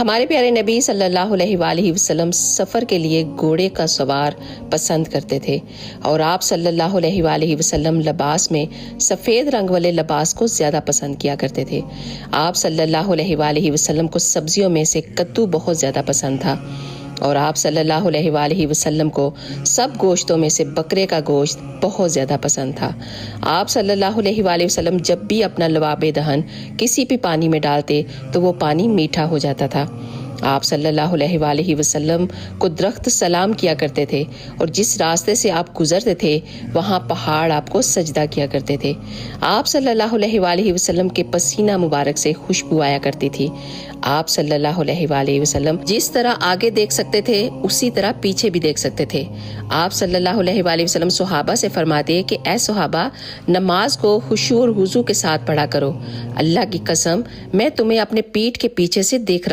ہمارے پیارے نبی صلی اللہ علیہ وآلہ وسلم سفر کے لیے گھوڑے کا سوار پسند کرتے تھے، اور آپ صلی اللہ علیہ وآلہ وسلم لباس میں سفید رنگ والے لباس کو زیادہ پسند کیا کرتے تھے۔ آپ صلی اللہ علیہ وآلہ وسلم کو سبزیوں میں سے کدو بہت زیادہ پسند تھا، اور آپ صلی اللہ علیہ وآلہ وسلم کو سب گوشتوں میں سے بکرے کا گوشت بہت زیادہ پسند تھا۔ آپ صلی اللہ علیہ وآلہ وسلم جب بھی اپنا لعاب دہن کسی بھی پانی میں ڈالتے تو وہ پانی میٹھا ہو جاتا تھا۔ آپ صلی اللہ علیہ وآلہ وسلم کو درخت سلام کیا کرتے تھے، اور جس راستے سے آپ گزرتے تھے وہاں پہاڑ آپ کو سجدہ کیا کرتے تھے۔ آپ صلی اللہ علیہ وآلہ وسلم کے پسینہ مبارک سے خوشبو آیا کرتی تھی۔ آپ صلی اللہ علیہ وآلہ وسلم جس طرح آگے دیکھ سکتے تھے اسی طرح پیچھے بھی دیکھ سکتے تھے۔ آپ صلی اللہ علیہ وآلہ وسلم صحابہ سے فرماتے کہ اے صحابہ، نماز کو خشوع اور وضو کے ساتھ پڑھا کرو، اللہ کی قسم میں تمہیں اپنے پیٹھ کے پیچھے سے دیکھ